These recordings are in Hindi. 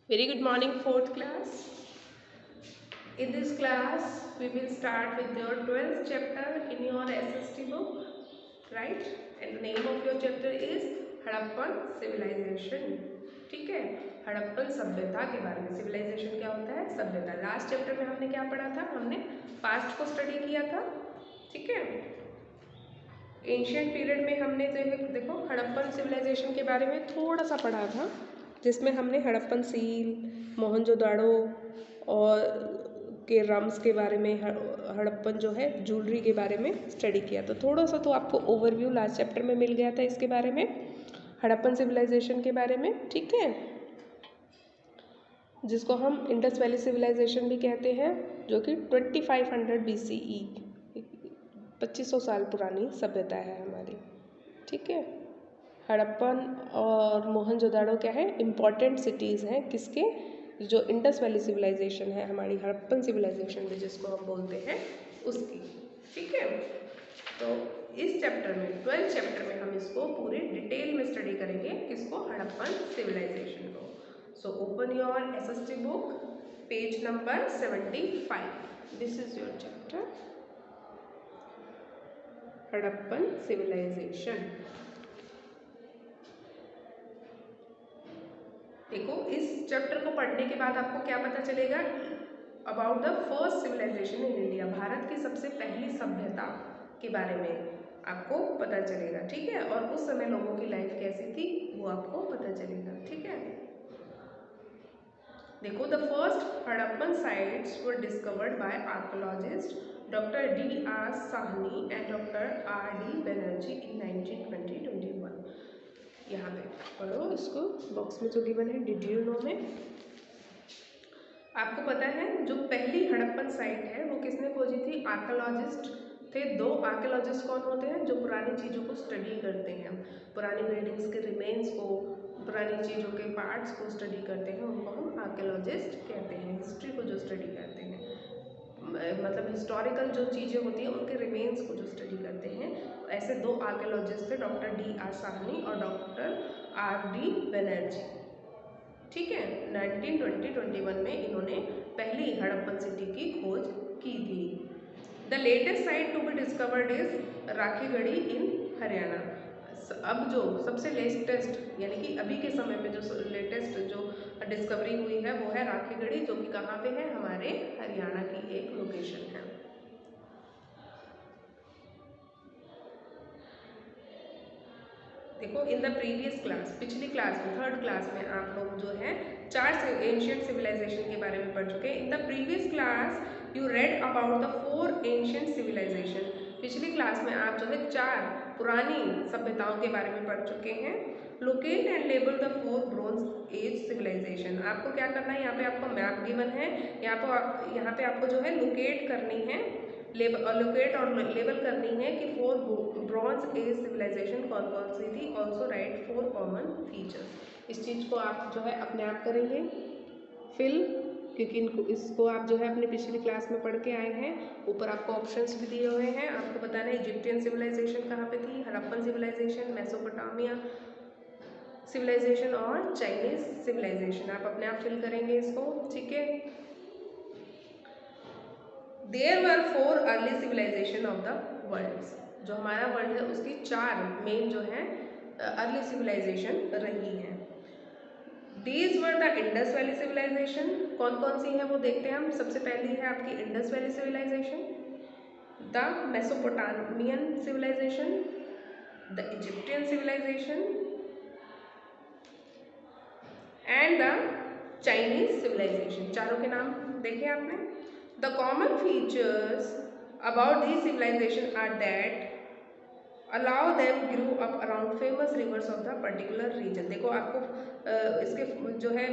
Very good morning, fourth class. In this class, we will start with your 12th chapter in your SST book, right? And the name of your chapter is Harappan civilization. ठीक है, हड़प्पन सभ्यता के बारे में. सिविलाइजेशन क्या होता है? सभ्यता. लास्ट चैप्टर में हमने क्या पढ़ा था? हमने पास्ट को स्टडी किया था. ठीक है, एंशियंट पीरियड में हमने देखो हड़प्पन सिविलाइजेशन के बारे में थोड़ा सा पढ़ा था, जिसमें हमने हड़प्पन सील, मोहनजोदाड़ो और के रम्स के बारे में, हड़प्पन जो है ज्वेलरी के बारे में स्टडी किया. तो थोड़ा सा तो आपको ओवरव्यू लास्ट चैप्टर में मिल गया था इसके बारे में, हड़प्पन सिविलाइजेशन के बारे में. ठीक है, जिसको हम इंडस वैली सिविलाइजेशन भी कहते हैं, जो कि 2500 BCE 2500 साल पुरानी सभ्यता है हमारी. ठीक है, हड़प्पन और मोहनजोदाड़ो क्या है? इम्पॉर्टेंट सिटीज़ हैं किसके? जो इंडस वैली सिविलाइजेशन है हमारी, हड़प्पन सिविलाइजेशन भी जिसको हम बोलते हैं उसकी. ठीक है, तो इस चैप्टर में 12 चैप्टर में हम इसको पूरे डिटेल में स्टडी करेंगे, किसको? हड़प्पन सिविलाइजेशन को. So open your SST book, page number 75. This is your chapter Harappan civilization. देखो, इस चैप्टर को पढ़ने के बाद आपको क्या पता चलेगा? About the first civilization in India, Bharat की सबसे पहली सभ्यता के बारे में आपको पता चलेगा. ठीक है, और उस समय लोगों की लाइफ कैसी थी वो आपको पता चलेगा. ठीक है, देखो, the first Harappan sites were discovered by archaeologist doctor D.R. Sahni and doctor R.D. Banerjee in 1921. यहाँ पे पढ़ो इसको, बॉक्स में जो गिवन है डिड यू नो में. आपको पता है जो पहली हड़प्पन साइट है वो किसने खोजी थी? आर्कोलॉजिस्ट थे. दो आर्कोलॉजिस्ट कौन होते हैं? जो पुरानी चीज़ों को स्टडी करते हैं, पुरानी बिल्डिंग्स के रिमेन्स को, पुरानी चीज़ों के पार्ट्स को स्टडी करते हैं, उनको हम आर्कोलॉजिस्ट कहते हैं. हिस्ट्री को जो स्टडी करते हैं, मतलब हिस्टोरिकल जो चीज़ें होती हैं उनके रिमेन्स को जो स्टडी करते हैं, ऐसे दो आर्कोलॉजिस्ट थे, डॉक्टर D.R. साहनी और डॉक्टर R.D. बनर्जी. ठीक है, 1921 में इन्होंने पहली हड़प्पन सिटी की खोज की थी. The latest site to be discovered is Rakhigarhi in Haryana. अब जो सबसे लेटेस्ट यानी कि अभी के समय में जो लेटेस्ट जो डिस्कवरी हुई है वो है राखीगढ़ी, जो कि कहाँ पे है? हमारे हरियाणा की एक लोकेशन है. देखो, इन द प्रीवियस क्लास, पिछली क्लास में, थर्ड क्लास में आप लोग जो है 4 एंशियंट सिविलाइजेशन के बारे में पढ़ चुके हैं. In the previous class you read about the 4 ancient civilization. पिछली क्लास में आप जो है 4 पुरानी सभ्यताओं के बारे में पढ़ चुके हैं. Locate and label the 4 bronze age civilization. आपको क्या करना है? यहाँ पे आपको मैप गिवन है, यहाँ पे आपको जो है लोकेट करनी है, लोकेट और लेबल करनी है कि 4 ब्रॉन्ज एज सिविलाइजेशन कौन कौन सी थी. Also right 4 common features. इस चीज़ को आप जो है अपने आप करेंगे फिल, क्योंकि इसको आप जो है अपनी पिछली क्लास में पढ़ के आए हैं. ऊपर आपको ऑप्शंस भी दिए हुए हैं. आपको बताना है इजिप्टियन सिविलाइजेशन कहाँ पे थी, हड़प्पन सिविलाइजेशन, मेसोपोटामिया सिविलाइजेशन और चाइनीज सिविलाइजेशन. आप अपने आप फिल करेंगे इसको. ठीक है, there were 4 early civilization of the world. जो हमारा वर्ल्ड है उसकी 4 मेन जो है अर्ली सिविलाइजेशन रही हैं. These were the Indus valley civilization. कौन कौन सी है वो देखते हैं हम. सबसे पहली है आपकी Indus valley civilization, the Mesopotamian civilization, the Egyptian civilization and the Chinese civilization. चारों के नाम देखे आपने. The common features about these civilizations are that allow them grew up around famous rivers of the particular region. देखो, आपको इसके जो है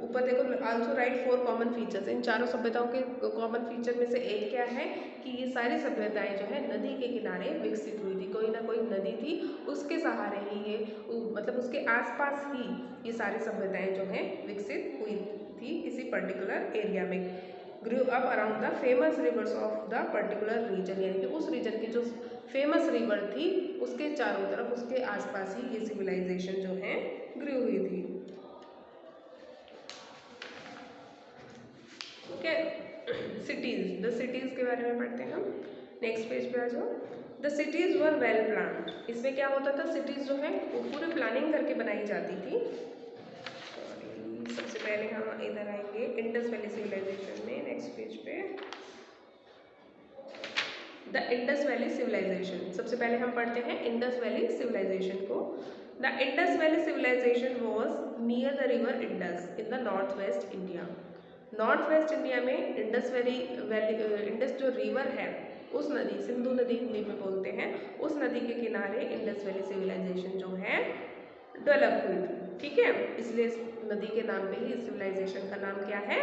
ऊपर देखो, also write 4 common features. इन चारों सभ्यताओं के कॉमन फीचर में से एक क्या है कि ये सारी सभ्यताएं जो है नदी के किनारे विकसित हुई थी. कोई ना कोई नदी थी, उसके सहारे ही ये, मतलब उसके आसपास ही ये सारी सभ्यताएं जो हैं विकसित हुई थी इसी पर्टिकुलर एरिया में. Grew up around the famous rivers of the particular region, यानी कि उस रीजन की जो फेमस रिवर थी उसके चारों तरफ, उसके आसपास ही ये सिविलाइजेशन जो है ग्रू हुई थी. ठीक है। सिटीज़, द सिटीज़ के बारे में पढ़ते हैं हम। नेक्स्ट पेज पे आ जाओ। The cities were well planned. इसमें क्या होता था, सिटीज़ जो है वो पूरी प्लानिंग करके बनाई जाती थी। सबसे पहले हम इधर आएंगे इंडस वैली सिविलाइजेशन में, नेक्स्ट पेज पे। द इंडस वैली सिविलाइजेशन, सबसे पहले हम पढ़ते हैं इंडस वैली सिविलाइजेशन को। The Indus valley civilization was near the river Indus in the north west India. North west India में इंडस वैली इंडस जो रिवर है, उस नदी, सिंधु नदी हिंदी में बोलते हैं, उस नदी के किनारे इंडस वैली सिविलाइजेशन जो है डेवलप हुई थी। ठीक है, इसलिए इस नदी के नाम पे ही इस सिविलाइजेशन का नाम क्या है,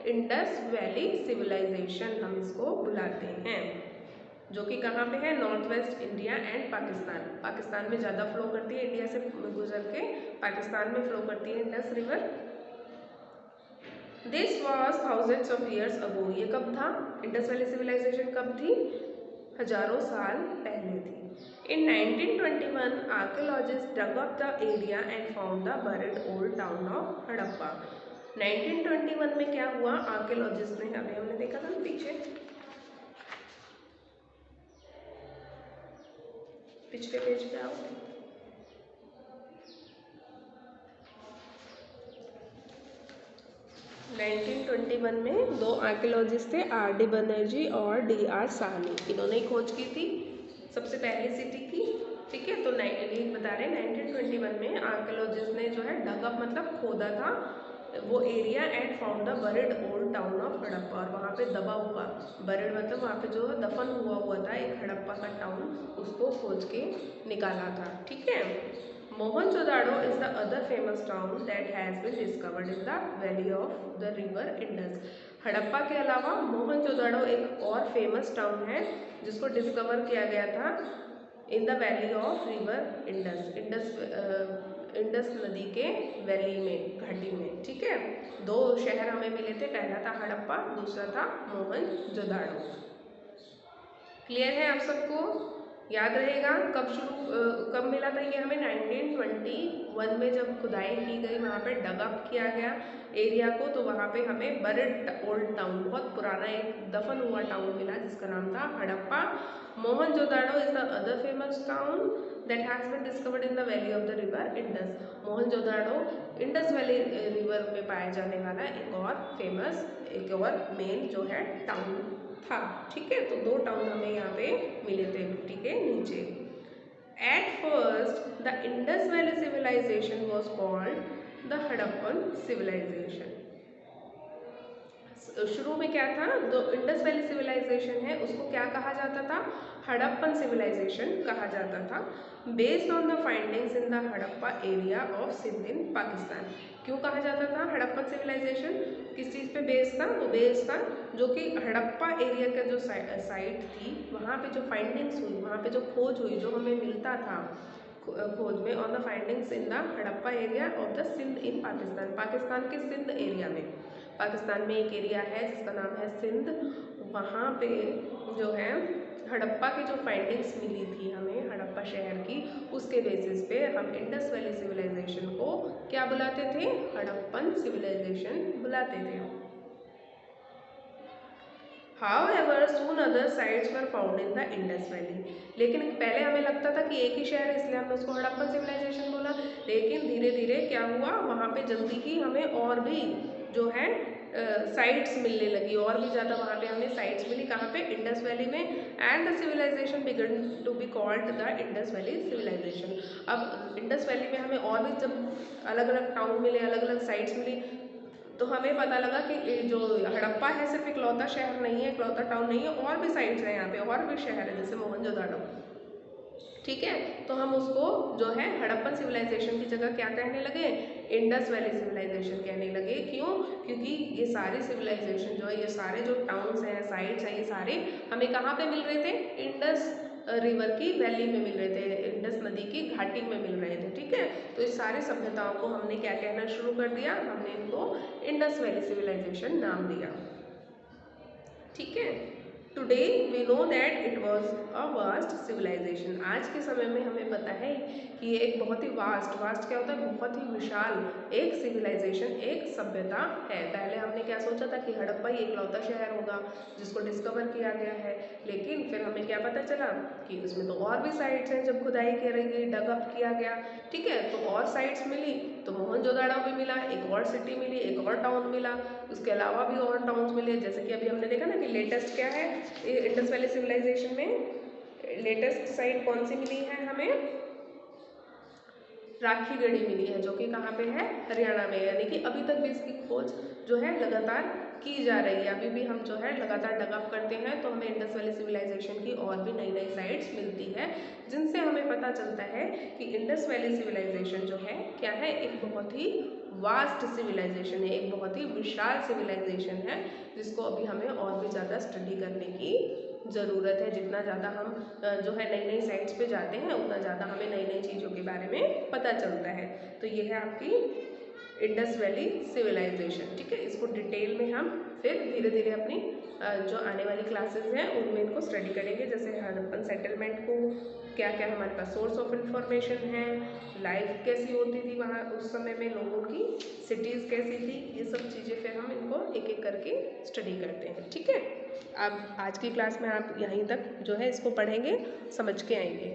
इंडस वैली सिविलाइजेशन हम इसको बुलाते हैं, जो कि कहाँ पे है, north west India and Pakistan. Pakistan में ज़्यादा फ्लो करती है, इंडिया से गुजर के पाकिस्तान में फ्लो करती है Indus river. This was thousands of years ago. ये कब था, इंडस वैली सिविलाइजेशन कब थी, हजारों साल पहले थी। In 1921, archaeologists dug up the area and found the buried old town of Harappa. 1921 में क्या हुआ, आर्कियोलॉजिस्ट ने, अभी हमने देखा था ना पीछे, पिछले पेज पे आओ। नाइनटीन 1921 में दो आर्कियोलॉजिस्ट थे, R.D. बनर्जी और D.R. साहनी। इन्होंने खोज की थी सबसे पहली सिटी की। ठीक है, तो बता रहे हैं 1921 में आर्कियोलॉजिस्ट ने जो है डगअप मतलब खोदा था वो area and found the buried old town of Harappa. और वहाँ पे दबा हुआ, बरिड मतलब वहाँ पे जो दफन हुआ था एक हड़प्पा का टाउन, उसको खोज के निकाला था। ठीक है, Mohenjodaro is the other famous town that has been discovered in the valley of the river Indus. Harappa के अलावा मोहनजोदाड़ो एक और फेमस टाउन है जिसको डिस्कवर किया गया था इन the valley of river Indus, Indus नदी के वैली में, घाटी में। ठीक है, दो शहर हमें मिले थे, पहला था हड़प्पा, दूसरा था मोहनजोदाड़ो। क्लियर है आप सबको, याद रहेगा कब मिला था ये हमें, 1921 में जब खुदाई की गई, वहाँ पे डगअप किया गया एरिया को, तो वहाँ पे हमें बरिड ओल्ड टाउन, बहुत पुराना एक दफन हुआ टाउन मिला जिसका नाम था Harappa. Mohenjodaro is the other famous town that has been discovered in the valley of the river Indus. Mohenjodaro Indus valley river में पाया जाने वाला एक और मेन जो है टाउन था। ठीक है, तो दो टाउन हमें यहाँ पे मिले थे मिट्टी के नीचे। At first the Indus valley civilization was called the Harappan civilization. शुरू में क्या था, जो इंडस वैली सिविलाइजेशन है उसको क्या कहा जाता था, हड़प्पन सिविलाइजेशन कहा जाता था, based on the findings in the Harappa area of Sindh in Pakistan. क्यों कहा जाता था हड़प्पन सिविलाइजेशन, किस चीज़ पे बेस्ड था, वो बेस्ड था जो कि हड़प्पा एरिया का जो साइट थी, वहाँ पे जो फाइंडिंग्स हुई, वहाँ पे जो खोज हुई, जो हमें मिलता था खोज में, on the findings in the Harappa area of the Sindh in Pakistan. Pakistan के सिंध एरिया में, पाकिस्तान में एक एरिया है जिसका नाम है सिंध, वहाँ पे जो है हड़प्पा की जो फाइंडिंग्स मिली थी हमें हड़प्पा शहर की, उसके बेसिस पे हम इंडस वैली सिविलाइजेशन को क्या बुलाते थे, हड़प्पन सिविलाइजेशन बुलाते थे। However, soon other sites were found in the Indus Valley। लेकिन पहले हमें लगता था कि एक ही शहर है इसलिए हमने उसको हड़प्पन सिविलाइजेशन बोला, लेकिन धीरे धीरे क्या हुआ, वहाँ पे जल्दी ही हमें और भी जो है साइट्स मिलने लगी, और भी ज़्यादा वहाँ पे हमें साइट्स मिली, कहाँ पे, इंडस वैली में। And the civilization began to be called the Indus valley civilization. अब इंडस वैली में हमें और भी जब अलग अलग टाउन मिले, अलग अलग साइट्स मिली, तो हमें पता लगा कि जो हड़प्पा है सिर्फ इकलौता शहर नहीं है, इकलौता टाउन नहीं है, और भी साइट्स हैं यहाँ पे, और भी शहर है जैसे मोहनजोदाड़ो। ठीक है, तो हम उसको जो है हड़प्पन सिविलाइजेशन की जगह क्या कहने लगे, इंडस वैली सिविलाइजेशन कहने लगे। क्यों, क्योंकि ये सारी सिविलाइजेशन जो है, ये सारे जो टाउन्स हैं, साइट्स हैं, ये सारे हमें कहाँ पे मिल रहे थे, इंडस रिवर की वैली में मिल रहे थे, इंडस नदी की घाटी में मिल रहे थे। ठीक है, तो इस सारी सभ्यताओं को हमने क्या कहना शुरू कर दिया, हमने इनको इंडस वैली सिविलाइजेशन नाम दिया। ठीक है, today we know that it was a vast civilization. आज के समय में हमें पता है कि ये एक बहुत ही वास्ट क्या होता है, बहुत ही विशाल एक सिविलाइजेशन, एक सभ्यता है। पहले हमने क्या सोचा था कि हड़प्पा ही एकलौता शहर होगा जिसको डिस्कवर किया गया है, लेकिन फिर हमें क्या पता चला कि उसमें तो और भी साइट्स हैं। जब खुदाई करी गई, डगअप किया गया, ठीक है, तो और साइट्स मिली, तो मोहनजोदाड़ो भी मिला, एक और सिटी मिली, एक और टाउन मिला, उसके अलावा भी और टाउन्स मिले। जैसे कि अभी हमने देखा ना कि लेटेस्ट क्या है इंडस वैली सिविलाइजेशन में, लेटेस्ट साइट कौन सी मिली है हमें, राखी गढ़ी मिली है, जो कि कहाँ पे है, हरियाणा में। यानी कि अभी तक भी इसकी खोज जो है लगातार की जा रही है। अभी भी हम जो है लगातार डगअप करते हैं तो हमें इंडस वैली सिविलाइजेशन की और भी नई नई साइट्स मिलती है, जिनसे हमें पता चलता है कि इंडस वैली सिविलाइजेशन जो है क्या है, एक बहुत ही वास्ट सिविलाइजेशन है, एक बहुत ही विशाल सिविलाइजेशन है, जिसको अभी हमें और भी ज़्यादा स्टडी करने की ज़रूरत है। जितना ज़्यादा हम जो है नई नई साइट्स पे जाते हैं, उतना ज़्यादा हमें नई नई चीज़ों के बारे में पता चलता है। तो ये है आपकी इंडस वैली सिविलाइजेशन, ठीक है। इसको डिटेल में हम फिर धीरे धीरे अपनी जो आने वाली क्लासेस हैं उनमें इनको स्टडी करेंगे। जैसे हड़प्पन सेटलमेंट को क्या क्या हमारे पास सोर्स ऑफ इंफॉर्मेशन है, लाइफ कैसी होती थी वहाँ उस समय में, लोगों की सिटीज़ कैसी थी, ये सब चीज़ें फिर हम इनको एक एक करके स्टडी करते हैं, ठीक है। अब आज की क्लास में आप यहीं तक जो है इसको पढ़ेंगे, समझ के आएंगे।